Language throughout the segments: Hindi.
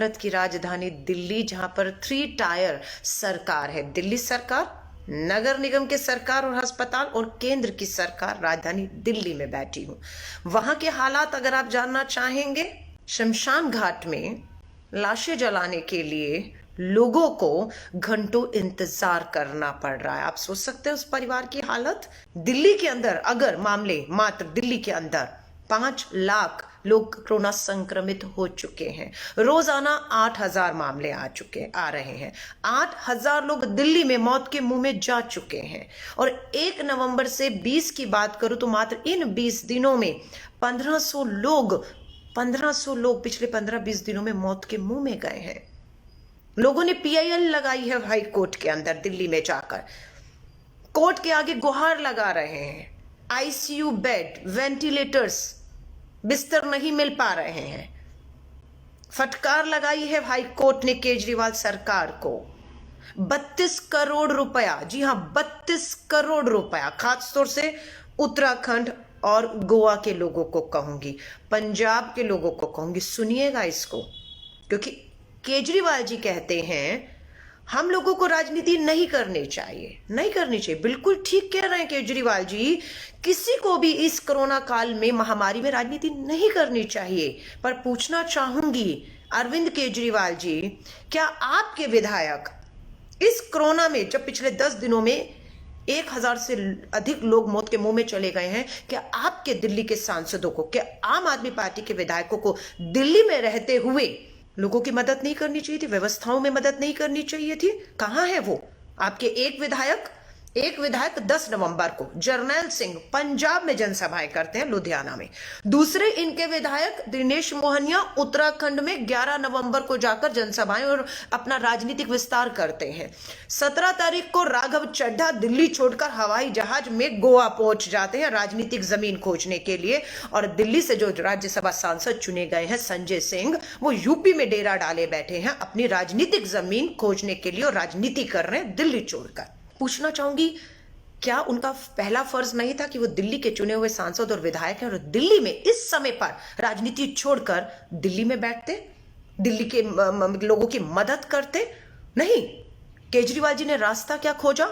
भारत की राजधानी दिल्ली, जहां पर 3 टायर सरकार है। दिल्ली सरकार, नगर निगम के सरकार और अस्पताल, और केंद्र की सरकार राजधानी दिल्ली में बैठी हूं। वहां के हालात अगर आप जानना चाहेंगे, शमशान घाट में लाशें जलाने के लिए लोगों को घंटों इंतजार करना पड़ रहा है। आप सोच सकते हैं उस परिवार की हालत। दिल्ली के अंदर अगर मामले, मात्र दिल्ली के अंदर 5 लाख लोग कोरोना संक्रमित हो चुके हैं। रोजाना 8,000 मामले आ रहे हैं। 8,000 लोग दिल्ली में मौत के मुंह में जा चुके हैं। और 1 नवंबर से 20 की बात करूं तो मात्र इन 20 दिनों में 1500 लोग पिछले 15-20 दिनों में मौत के मुंह में गए हैं। लोगों ने PIL लगाई है हाई कोर्ट के अंदर, दिल्ली में जाकर कोर्ट के आगे गुहार लगा रहे हैं। ICU बेड, वेंटिलेटर्स, बिस्तर नहीं मिल पा रहे हैं। फटकार लगाई है हाई कोर्ट ने केजरीवाल सरकार को। 32 करोड़ रुपया, जी हां 32 करोड़ रुपया, खासतौर से उत्तराखंड और गोवा के लोगों को कहूंगी, पंजाब के लोगों को कहूंगी, सुनिएगा इसको, क्योंकि केजरीवाल जी कहते हैं हम लोगों को राजनीति नहीं करनी चाहिए। बिल्कुल ठीक कह रहे हैं केजरीवाल जी। किसी को भी इस कोरोना काल में, महामारी में राजनीति नहीं करनी चाहिए। पर पूछना चाहूंगी अरविंद केजरीवाल जी, क्या आपके विधायक इस कोरोना में, जब पिछले 10 दिनों में 1,000 से अधिक लोग मौत के मुंह में चले गए हैं, क्या आपके दिल्ली के सांसदों को, क्या आम आदमी पार्टी के विधायकों को दिल्ली में रहते हुए लोगों की मदद नहीं करनी चाहिए थी? व्यवस्थाओं में मदद नहीं करनी चाहिए थी? कहां है वो? आपके एक विधायक 10 नवंबर को, जर्नैल सिंह, पंजाब में जनसभाएं करते हैं, लुधियाना में। दूसरे इनके विधायक दिनेश मोहनिया उत्तराखंड में 11 नवंबर को जाकर जनसभाएं और अपना राजनीतिक विस्तार करते हैं। 17 तारीख को राघव चड्ढा दिल्ली छोड़कर हवाई जहाज में गोवा पहुंच जाते हैं राजनीतिक जमीन खोजने के लिए। और दिल्ली से जो राज्यसभा सांसद चुने गए हैं संजय सिंह, वो यूपी में डेरा डाले बैठे हैं अपनी राजनीतिक जमीन खोजने के लिए, और राजनीति कर रहे हैं दिल्ली छोड़कर। पूछना चाहूंगी, क्या उनका पहला फर्ज नहीं था कि वो दिल्ली के चुने हुए सांसद और विधायक हैं और दिल्ली में इस समय पर राजनीति छोड़कर दिल्ली में बैठते, दिल्ली के लोगों की मदद करते? नहीं, केजरीवाल जी ने रास्ता क्या खोजा?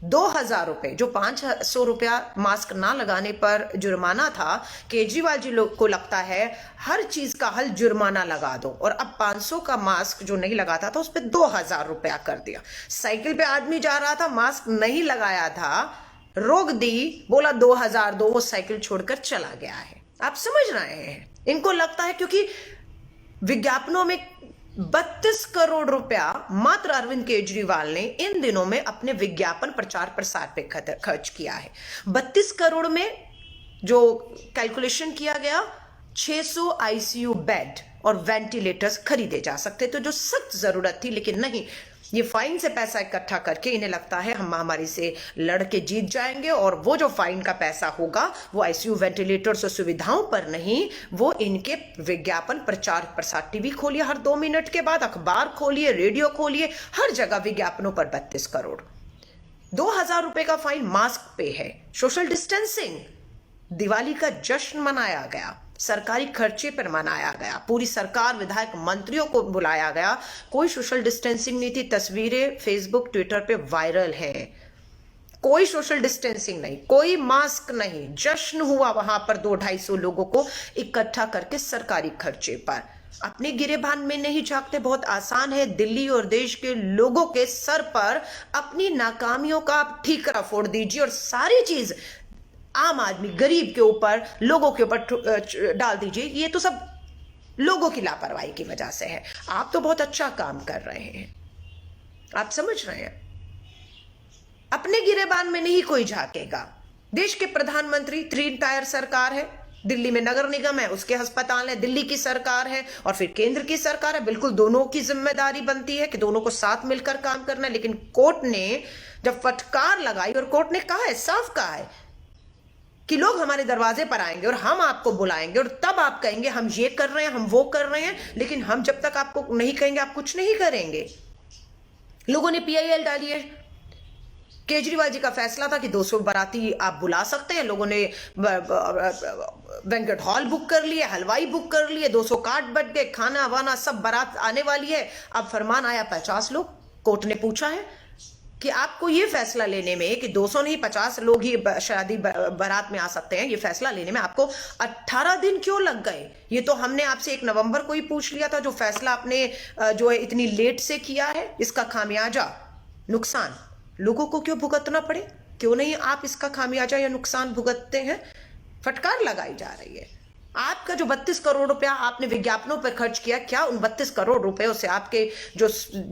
2,000 रुपए, जो 500 रुपया मास्क ना लगाने पर जुर्माना था, केजरीवाल जी लोग को लगता है हर चीज का हल जुर्माना लगा दो, और अब 500 का मास्क जो नहीं लगाता था उस पर 2,000 रुपया कर दिया। साइकिल पे आदमी जा रहा था, मास्क नहीं लगाया था, रोक दी, बोला 2,000 दो, वो साइकिल छोड़कर चला गया है। आप समझ रहे हैं? इनको लगता है क्योंकि विज्ञापनों में 32 करोड़ रुपया मात्र अरविंद केजरीवाल ने इन दिनों में अपने विज्ञापन प्रचार प्रसार पे खर्च किया है। 32 करोड़ में जो कैलकुलेशन किया गया, 600 ICU बेड और वेंटिलेटर्स खरीदे जा सकते थे, जो सख्त जरूरत थी, लेकिन नहीं, ये फाइन से पैसा इकट्ठा करके इन्हें लगता है हम महामारी से लड़ के जीत जाएंगे, और वो जो फाइन का पैसा होगा वो ICU वेंटिलेटर्स और सुविधाओं पर नहीं, वो इनके विज्ञापन प्रचार प्रसार, टीवी खोलिए हर 2 मिनट के बाद, अखबार खोलिए, रेडियो खोलिए, हर जगह विज्ञापनों पर 32 करोड़। 2,000 रुपए का फाइन मास्क पे है। सोशल डिस्टेंसिंग, दिवाली का जश्न मनाया गया, सरकारी खर्चे पर मनाया गया, पूरी सरकार, विधायक, मंत्रियों को बुलाया गया, कोई सोशल डिस्टेंसिंग नहीं थी। तस्वीरें फेसबुक, ट्विटर पे वायरल है। कोई सोशल डिस्टेंसिंग नहीं, कोई मास्क नहीं, जश्न हुआ वहां पर 200-250 लोगों को इकट्ठा करके सरकारी खर्चे पर। अपने गिरेबान में नहीं झांकते, बहुत आसान है। दिल्ली और देश के लोगों के सर पर अपनी नाकामियों का आप ठीकरा फोड़ दीजिए और सारी चीज आम आदमी, गरीब के ऊपर, लोगों के ऊपर डाल दीजिए। ये तो सब लोगों की लापरवाही की वजह से है। आप तो बहुत अच्छा काम कर रहे हैं, आप समझ रहे हैं। अपने गिरेबान में नहीं कोई झांकेगा। देश के प्रधानमंत्री, 3 टायर सरकार है, दिल्ली में नगर निगम है, उसके अस्पताल है, दिल्ली की सरकार है और फिर केंद्र की सरकार है। बिल्कुल दोनों की जिम्मेदारी बनती है कि दोनों को साथ मिलकर काम करना है। लेकिन कोर्ट ने जब फटकार लगाई, और कोर्ट ने कहा है, साफ कहा है कि लोग हमारे दरवाजे पर आएंगे और हम आपको बुलाएंगे, और तब आप कहेंगे हम ये कर रहे हैं, हम वो कर रहे हैं, लेकिन हम जब तक आपको नहीं कहेंगे आप कुछ नहीं करेंगे। लोगों ने PIL डाली है, केजरीवाल जी का फैसला था कि 200 बाराती आप बुला सकते हैं। लोगों ने बैंक्वेट हॉल बुक कर लिए, हलवाई बुक कर लिए, 200 कार्ड बट गए, खाना वाना सब बारात आने वाली है। अब फरमान आया 50 लोग। कोर्ट ने पूछा है कि आपको ये फैसला लेने में कि 200 नहीं 50 लोग ही शादी बारात में आ सकते हैं, ये फैसला लेने में आपको 18 दिन क्यों लग गए? ये तो हमने आपसे 1 नवंबर को ही पूछ लिया था। जो फैसला आपने जो है इतनी लेट से किया है, इसका खामियाजा नुकसान लोगों को क्यों भुगतना पड़े? क्यों नहीं आप इसका खामियाजा या नुकसान भुगतते हैं? फटकार लगाई जा रही है। आपका जो 32 करोड़ रुपया आपने विज्ञापनों पर खर्च किया, क्या उन 32 करोड़ रुपयों से आपके जो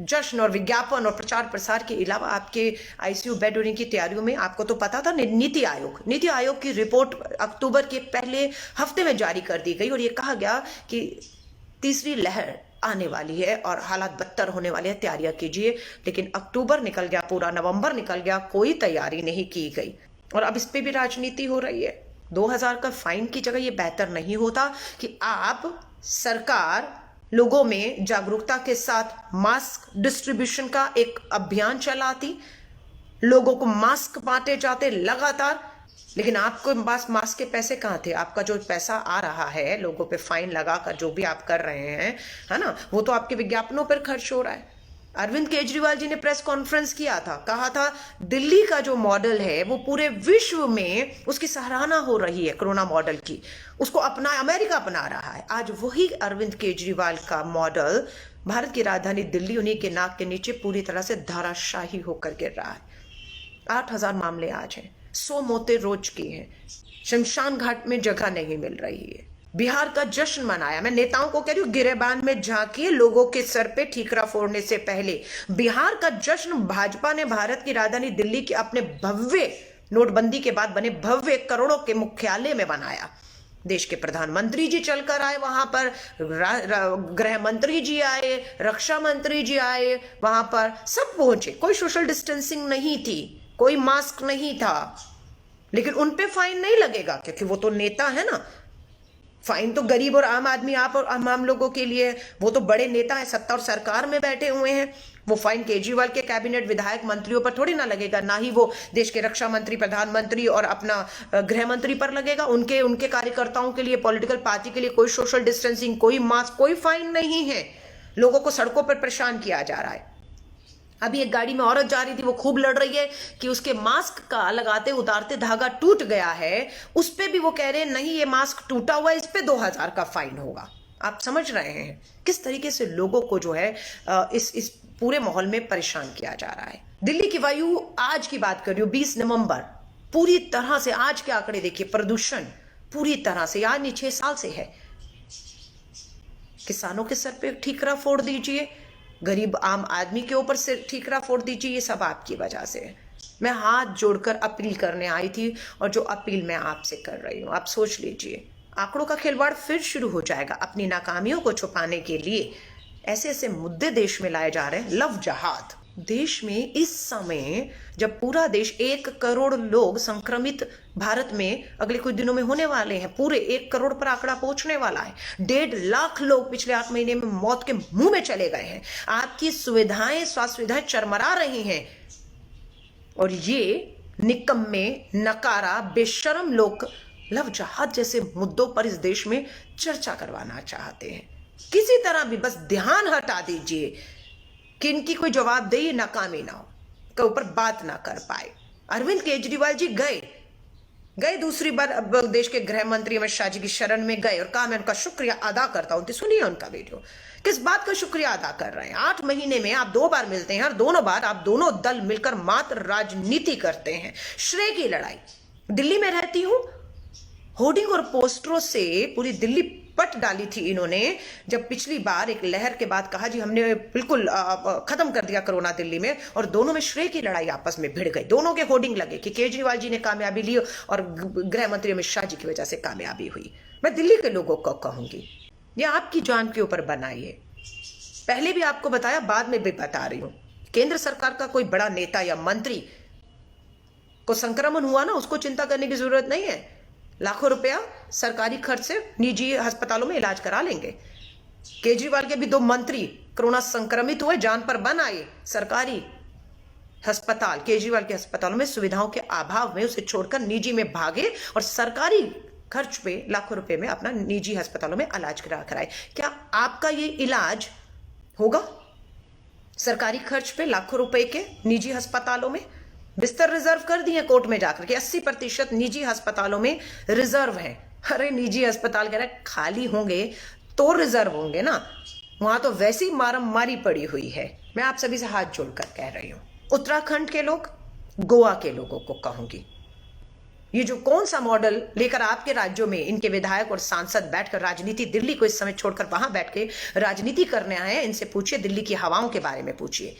जश्न और विज्ञापन और प्रचार प्रसार के अलावा आपके आईसीयू बेड होने की तैयारियों में, आपको तो पता था नीति आयोग की रिपोर्ट अक्टूबर के पहले हफ्ते में जारी कर दी गई और ये कहा गया कि तीसरी लहर आने वाली है और हालात बदतर होने वाले हैं, तैयारियां कीजिए। लेकिन अक्टूबर निकल गया, पूरा नवंबर निकल गया, कोई तैयारी नहीं की गई और अब इस पे भी राजनीति हो रही है। 2000 का फाइन की जगह ये बेहतर नहीं होता कि आप सरकार लोगों में जागरूकता के साथ मास्क डिस्ट्रीब्यूशन का एक अभियान चलाती, लोगों को मास्क बांटे जाते लगातार, लेकिन आपको पास मास्क के पैसे कहाँ थे? आपका जो पैसा आ रहा है लोगों पे फाइन लगाकर जो भी आप कर रहे हैं, है ना, वो तो आपके विज्ञापनों पर खर्च हो रहा है। अरविंद केजरीवाल जी ने प्रेस कॉन्फ्रेंस किया था, कहा था दिल्ली का जो मॉडल है वो पूरे विश्व में उसकी सराहना हो रही है, कोरोना मॉडल की, उसको अमेरिका अपना रहा है। आज वही अरविंद केजरीवाल का मॉडल भारत की राजधानी दिल्ली उन्हीं के नाक के नीचे पूरी तरह से धाराशाही होकर गिर रहा है। 8000 मामले आज हैं, 100 मौतें रोज की हैं, शमशान घाट में जगह नहीं मिल रही है। बिहार का जश्न मनाया। मैं नेताओं को कह रही हूं, गिरेबान में झांकिए, लोगों के सर पे ठीकरा फोड़ने से पहले बिहार का जश्न भाजपा ने भारत की राजधानी दिल्ली के अपने भव्य, नोटबंदी के बाद बने भव्य करोड़ों के मुख्यालय में बनाया। देश के प्रधानमंत्री जी चलकर आए वहां पर, गृह मंत्री जी आए, रक्षा मंत्री जी आए, वहां पर सब पहुंचे। कोई सोशल डिस्टेंसिंग नहीं थी, कोई मास्क नहीं था, लेकिन उन पे फाइन नहीं लगेगा क्योंकि वो तो नेता है ना। फाइन तो गरीब और आम आदमी, आप और आम लोगों के लिए, वो तो बड़े नेता है, सत्ता और सरकार में बैठे हुए हैं। वो फाइन केजरीवाल के कैबिनेट विधायक मंत्रियों पर थोड़ी ना लगेगा, ना ही वो देश के रक्षा मंत्री, प्रधानमंत्री और अपना गृह मंत्री पर लगेगा। उनके कार्यकर्ताओं के लिए, पॉलिटिकल पार्टी के लिए कोई सोशल डिस्टेंसिंग, कोई मास्क, कोई फाइन नहीं है। लोगों को सड़कों पर परेशान किया जा रहा है। अभी एक गाड़ी में औरत जा रही थी, वो खूब लड़ रही है कि उसके मास्क का लगाते उतारते धागा टूट गया है, उस पे भी वो कह रहे हैं नहीं ये मास्क टूटा हुआ है, इस पे 2000 का फाइन होगा। आप समझ रहे हैं किस तरीके से लोगों को जो है इस पूरे माहौल में परेशान किया जा रहा है। दिल्ली की वायु, आज की बात कर रही हूँ, 20 नवंबर, पूरी तरह से आज के आंकड़े देखिए, प्रदूषण पूरी तरह से, यार नहीं 6 साल से है। किसानों के सर पे ठीकरा फोड़ दीजिए, गरीब आम आदमी के ऊपर से ठीकरा फोड़ दीजिए, ये सब आपकी वजह से है। मैं हाथ जोड़कर अपील करने आई थी और जो अपील मैं आपसे कर रही हूं, आप सोच लीजिए, आंकड़ों का खिलवाड़ फिर शुरू हो जाएगा। अपनी नाकामियों को छुपाने के लिए ऐसे ऐसे मुद्दे देश में लाए जा रहे हैं। लव जहाद देश में इस समय, जब पूरा देश 1 करोड़ लोग संक्रमित भारत में अगले कुछ दिनों में होने वाले हैं, पूरे 1 करोड़ पर आंकड़ा पहुंचने वाला है। 1.5 लाख लोग पिछले 8 महीने में मौत के मुंह में चले गए हैं। आपकी सुविधाएं, स्वास्थ्य सुविधाएं चरमरा रही हैं और ये निकम्मे, नकारा, बेशरम लोग लव जहाद जैसे मुद्दों पर इस देश में चर्चा करवाना चाहते हैं। किसी तरह भी बस ध्यान हटा दीजिए कि इनकी कोई जवाबदेही नाकामी ना हो, के ऊपर बात ना कर पाए। अरविंद केजरीवाल जी गए दूसरी बार अब देश के गृह मंत्री अमित शाह जी की शरण में गए और कहा मैं उनका शुक्रिया अदा करता हूं। सुनिए उनका वीडियो, किस बात का शुक्रिया अदा कर रहे हैं। 8 महीने में आप 2 बार मिलते हैं और दोनों बार आप दोनों दल मिलकर मात्र राजनीति करते हैं, श्रेय की लड़ाई। दिल्ली में रहती हूं, होर्डिंग और पोस्टरों से पूरी दिल्ली पट डाली थी इन्होंने। जब पिछली बार एक लहर के बाद कहा जी हमने बिल्कुल खत्म कर दिया कोरोना दिल्ली में, और दोनों में श्रेय की लड़ाई आपस में भिड़ गई। दोनों के होर्डिंग लगे कि केजरीवाल जी ने कामयाबी ली और गृह मंत्री अमित शाह जी की वजह से कामयाबी हुई। मैं दिल्ली के लोगों को कहूंगी, ये आपकी जान के ऊपर बनाइए। पहले भी आपको बताया, बाद में भी बता रही हूं, केंद्र सरकार का कोई बड़ा नेता या मंत्री को संक्रमण हुआ ना, उसको चिंता करने की जरूरत नहीं है। लाखों रुपया सरकारी खर्च से निजी अस्पतालों में इलाज करा लेंगे। केजरीवाल के भी 2 मंत्री कोरोना संक्रमित हुए, जान पर बन आए सरकारी, अस्पताल, केजरीवाल के अस्पतालों में सुविधाओं के अभाव में उसे छोड़कर निजी में भागे और सरकारी खर्च पे लाखों रुपए में अपना निजी अस्पतालों में इलाज कराए। क्या आपका ये इलाज होगा? सरकारी खर्च पे लाखों रुपए के निजी अस्पतालों में बिस्तर रिजर्व कर दिए कोर्ट में जाकर के 80% निजी अस्पतालों में रिजर्व है। अरे निजी अस्पताल कह रहे खाली होंगे तो रिजर्व होंगे ना, वहां तो वैसी मारामारी पड़ी हुई है। मैं आप सभी से हाथ जोड़कर कह रही हूं, उत्तराखंड के लोग, गोवा के लोगों को कहूंगी, ये जो कौन सा मॉडल लेकर आपके राज्यों में इनके विधायक और सांसद बैठकर राजनीति, दिल्ली को इस समय छोड़कर वहां बैठ के राजनीति करने आए हैं, इनसे पूछिए, दिल्ली की हवाओं के बारे में पूछिए,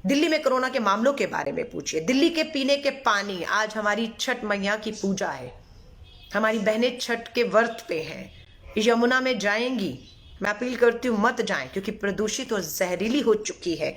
दिल्ली में कोरोना के मामलों के बारे में पूछिए, दिल्ली के पीने के पानी। आज हमारी छठ मैया की पूजा है, हमारी बहनें छठ के व्रत पे हैं, यमुना में जाएंगी, मैं अपील करती हूं मत जाएं, क्योंकि प्रदूषित और जहरीली हो चुकी है।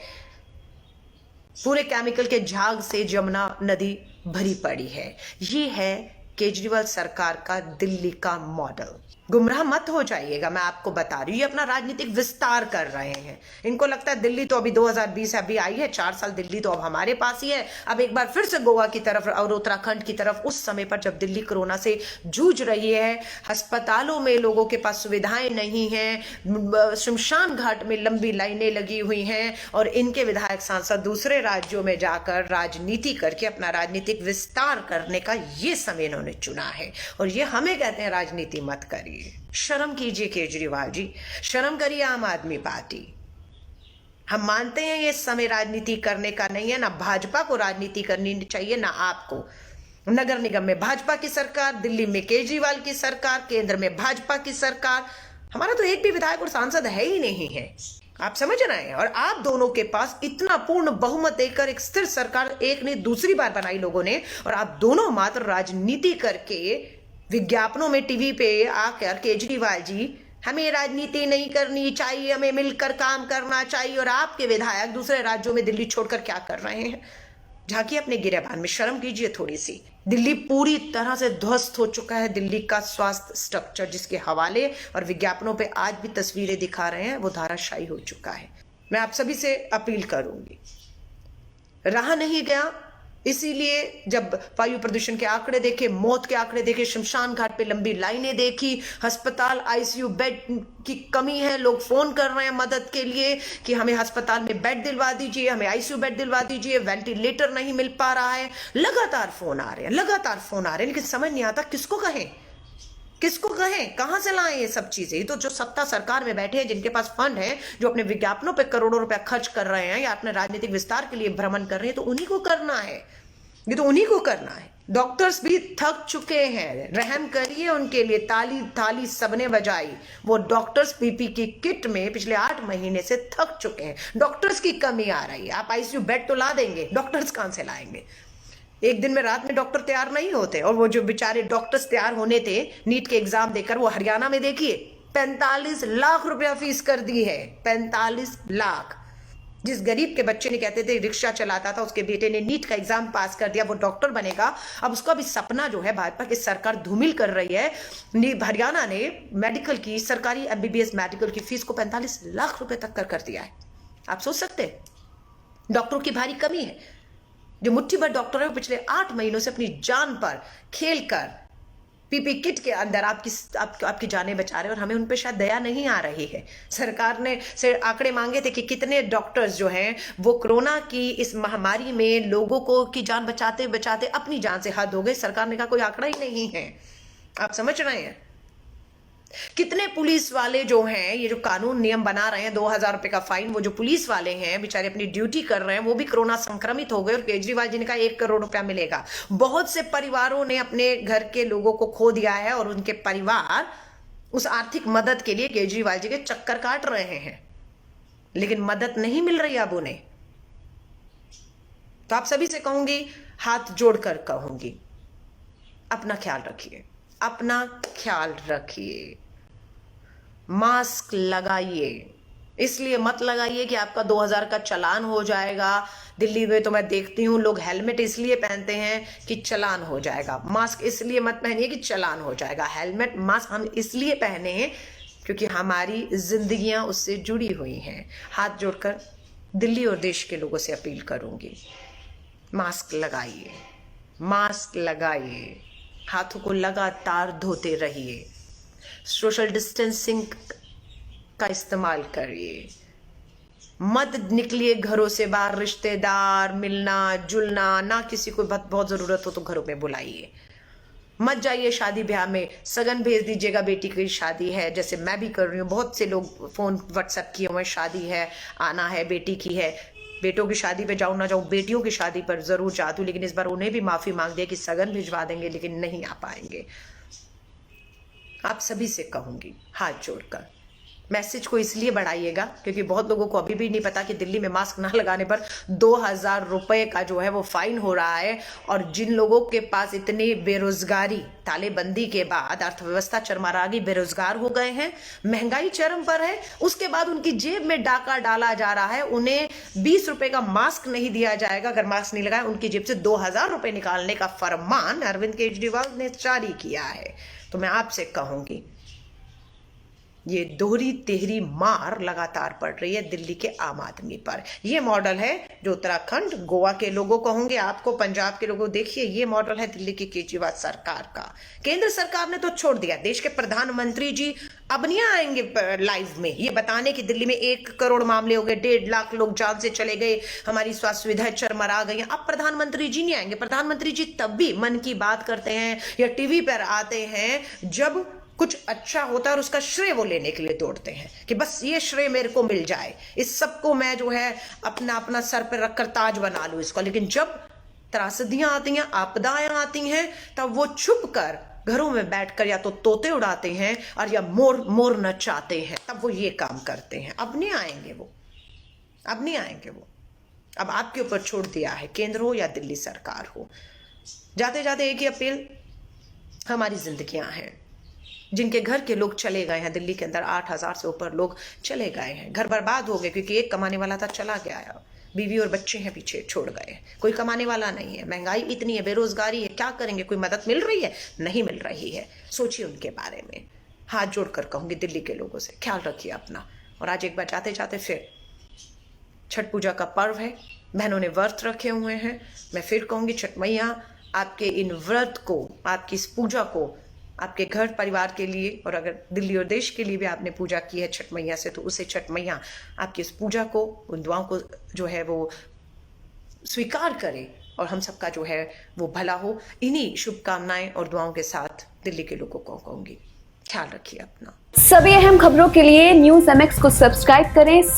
पूरे केमिकल के झाग से यमुना नदी भरी पड़ी है। ये है केजरीवाल सरकार का दिल्ली का मॉडल। गुमराह मत हो जाइएगा, मैं आपको बता रही हूँ, ये अपना राजनीतिक विस्तार कर रहे हैं। इनको लगता है दिल्ली तो अभी 2020 अभी आई है, 4 साल दिल्ली तो अब हमारे पास ही है। अब एक बार फिर से गोवा की तरफ और उत्तराखंड की तरफ, उस समय पर जब दिल्ली कोरोना से जूझ रही है, अस्पतालों में लोगों के पास सुविधाएं नहीं है, शमशान घाट में लंबी लाइनें लगी हुई हैं, और इनके विधायक सांसद दूसरे राज्यों में जाकर राजनीति करके अपना राजनीतिक विस्तार करने का ये समय इन्होंने चुना है। और ये हमें कहते हैं राजनीति मत करिए। शर्म कीजिए केजरीवाल जी, शर्म करिए आम आदमी पार्टी। हम मानते हैं ये समय राजनीति करने का नहीं है, ना भाजपा को राजनीति करनी चाहिए ना आपको। नगर निगम में भाजपा की सरकार, दिल्ली में केजरीवाल की सरकार, केंद्र में भाजपा की सरकार। हमारा तो एक भी विधायक और सांसद है ही नहीं है, आप समझ रहे हैं। और आप दोनों के पास इतना पूर्ण बहुमत देकर एक स्थिर सरकार एक ने दूसरी बार बनाई लोगों ने, और आप दोनों मात्र राजनीति करके विज्ञापनों में टीवी पे आकर केजरीवाल जी हमें राजनीति नहीं करनी चाहिए, हमें मिलकर काम करना चाहिए, और आपके विधायक दूसरे राज्यों में दिल्ली छोड़कर क्या कर रहे हैं? झांकिए अपने गिरेबान में, शर्म कीजिए थोड़ी सी। दिल्ली पूरी तरह से ध्वस्त हो चुका है। दिल्ली का स्वास्थ्य स्ट्रक्चर, जिसके हवाले और विज्ञापनों पे आज भी तस्वीरें दिखा रहे हैं, वो धाराशायी हो चुका है। मैं आप सभी से अपील करूंगी, रहा नहीं गया। इसीलिए जब वायु प्रदूषण के आंकड़े देखे, मौत के आंकड़े देखे, शमशान घाट पे लंबी लाइनें देखी, अस्पताल आईसीयू बेड की कमी है, लोग फोन कर रहे हैं मदद के लिए कि हमें अस्पताल में बेड दिलवा दीजिए, हमें आईसीयू बेड दिलवा दीजिए, वेंटिलेटर नहीं मिल पा रहा है। लगातार फोन आ रहे हैं, लगातार फोन आ रहे हैं, लेकिन समझ नहीं आता किसको कहें, किसको कहें, कहां से लाएं ये सब चीजें। तो जो सत्ता सरकार में बैठे हैं, जिनके पास फंड है, जो अपने विज्ञापनों पे करोड़ों रुपया खर्च कर रहे हैं या अपने राजनीतिक विस्तार के लिए भ्रमण कर रहे हैं, तो उन्हीं को करना है, ये तो उन्हीं को करना है। डॉक्टर्स भी थक चुके हैं, रहम करिए उनके लिए। ताली थाली सबने बजाई। वो डॉक्टर्स पीपी की किट में पिछले 8 महीने से थक चुके हैं। डॉक्टर्स की कमी आ रही है। आप आईसीयू बेड तो ला देंगे, डॉक्टर्स कहां से लाएंगे? एक दिन में, रात में डॉक्टर तैयार नहीं होते। और वो जो बेचारे डॉक्टर्स तैयार होने थे नीट के एग्जाम देकर, वो हरियाणा में देखिए 45 लाख रुपया फीस कर दी है। 45 लाख। जिस गरीब के बच्चे ने, कहते थे रिक्शा चलाता था, उसके बेटे ने नीट का एग्जाम पास कर दिया, वो डॉक्टर बनेगा। अब उसका भी सपना जो है भाजपा की सरकार धूमिल कर रही है। हरियाणा ने मेडिकल की, सरकारी एमबीबीएस मेडिकल की फीस को 45 लाख रुपए तक कर दिया है। आप सोच सकते हैं, डॉक्टरों की भारी कमी है। जो मुट्ठी भर डॉक्टर है, वो पिछले 8 महीनों से अपनी जान पर खेलकर पीपी किट के अंदर आपकी जानें बचा रहे हैं, और हमें उन पे शायद दया नहीं आ रही है। सरकार ने से आंकड़े मांगे थे कि कितने डॉक्टर्स जो हैं वो कोरोना की इस महामारी में लोगों को की जान बचाते बचाते अपनी जान से हद हो गए। सरकार ने कहा कोई आंकड़ा ही नहीं है। आप समझ रहे हैं? कितने पुलिस वाले जो हैं, ये जो कानून नियम बना रहे हैं, 2000 रुपए का फाइन, वो जो पुलिस वाले हैं बेचारे अपनी ड्यूटी कर रहे हैं, वो भी कोरोना संक्रमित हो गए। और केजरीवाल जी ने कहा 1 करोड़ रुपया मिलेगा। बहुत से परिवारों ने अपने घर के लोगों को खो दिया है, और उनके परिवार उस आर्थिक मदद के लिए केजरीवाल जी के चक्कर काट रहे हैं, लेकिन मदद नहीं मिल रही अब उन्हें। तो आप सभी से कहूंगी, हाथ जोड़कर कहूंगी, अपना ख्याल रखिए, अपना ख्याल रखिए। मास्क लगाइए। इसलिए मत लगाइए कि आपका 2000 का चालान हो जाएगा। दिल्ली में तो मैं देखती हूँ लोग हेलमेट इसलिए पहनते हैं कि चालान हो जाएगा। मास्क इसलिए मत पहनिए कि चालान हो जाएगा। हेलमेट, मास्क हम इसलिए पहने हैं क्योंकि हमारी जिंदगियां उससे जुड़ी हुई हैं। हाथ जोड़कर दिल्ली और देश के लोगों से अपील करूंगी, मास्क लगाइए, मास्क लगाइए, हाथों को लगातार धोते रहिए, सोशल डिस्टेंसिंग का इस्तेमाल करिए, मत निकलिए घरों से बाहर, रिश्तेदार मिलना जुलना ना, किसी को बहुत जरूरत हो तो घरों में बुलाइए, मत जाइए शादी ब्याह में, सगन भेज दीजिएगा, बेटी की शादी है जैसे मैं भी कर रही हूँ, बहुत से लोग फोन व्हाट्सएप किए हुए, शादी है आना है, बेटी की है, बेटों की शादी पे जाऊँ ना जाऊँ, बेटियों की शादी पर जरूर जाती हूँ, लेकिन इस बार उन्हें भी माफी मांग दिया कि सगन भिजवा देंगे लेकिन नहीं आ पाएंगे। आप सभी से कहूंगी हाथ जोड़कर, मैसेज को इसलिए बढ़ाइएगा क्योंकि बहुत लोगों को अभी भी नहीं पता कि दिल्ली में मास्क ना लगाने पर 2000 रुपए का जो है वो फाइन हो रहा है, और जिन लोगों के पास इतनी बेरोजगारी, तालेबंदी के बाद अर्थव्यवस्था चरमरा गई, बेरोजगार हो गए हैं, महंगाई चरम पर है, उसके बाद उनकी जेब में डाका डाला जा रहा है, उन्हें 20 रुपए का मास्क नहीं दिया जाएगा अगर मास्क नहीं लगाए, उनकी जेब से 2000 रुपए निकालने का फरमान अरविंद केजरीवाल ने जारी किया है। तो मैं आपसे कहूंगी ये दोहरी तेहरी मार लगातार पड़ रही है दिल्ली के आम आदमी पर। ये मॉडल है जो उत्तराखंड गोवा के लोगों कहोगे, आपको पंजाब के लोगों, देखिए ये मॉडल है दिल्ली की केजरीवाल सरकार का। केंद्र सरकार ने तो छोड़ दिया, देश के प्रधानमंत्री जी अब नहीं आएंगे लाइव में ये बताने की दिल्ली में 1 करोड़ मामले हो गए, 1.5 लाख लोग जान से चले गए, हमारी स्वास्थ्य सुविधाएं चरमरा गई। अब प्रधानमंत्री जी नहीं आएंगे। प्रधानमंत्री जी तब भी मन की बात करते हैं या टीवी पर आते हैं जब कुछ अच्छा होता है और उसका श्रेय वो लेने के लिए दौड़ते हैं कि बस ये श्रेय मेरे को मिल जाए, इस सबको मैं जो है अपना अपना सर पर रखकर ताज बना लूं इसको। लेकिन जब त्रासदियां आती हैं, आपदाएं आती हैं, तब वो छुप कर घरों में बैठकर या तो तोते उड़ाते हैं और या मोर मोर नचाते हैं, तब वो ये काम करते हैं। अब नहीं आएंगे वो, अब नहीं आएंगे वो। अब आपके ऊपर छोड़ दिया है, केंद्र हो या दिल्ली सरकार हो। जाते जाते एक ही अपील, हमारी जिंदगियां हैं, जिनके घर के लोग चले गए हैं, दिल्ली के अंदर 8000 से ऊपर लोग चले गए हैं, घर बर्बाद हो गए क्योंकि एक कमाने वाला था चला गया, बीवी और बच्चे हैं पीछे छोड़ गए, कोई कमाने वाला नहीं है, महंगाई इतनी है, बेरोजगारी है, क्या करेंगे, कोई मदद मिल रही है, नहीं मिल रही है। सोचिए उनके बारे में। हाथ जोड़कर कहूंगी दिल्ली के लोगों से ख्याल रखिए अपना। और आज एक बार जाते जाते फिर छठ पूजा का पर्व है, बहनों ने व्रत रखे हुए हैं, मैं फिर कहूंगी छठ मैया आपके इन व्रत को, आपकी इस पूजा को आपके घर परिवार के लिए, और अगर दिल्ली और देश के लिए भी आपने पूजा की है छठ मैया से, तो उसे छठ मैया आपकी इस पूजा को, उन दुआओं को जो है वो स्वीकार करे और हम सबका जो है वो भला हो। इन्हीं शुभकामनाएं और दुआओं के साथ दिल्ली के लोगों को कहूंगी ख्याल रखिए अपना। सभी अहम खबरों के लिए न्यूज़ MX को सब्सक्राइब करें।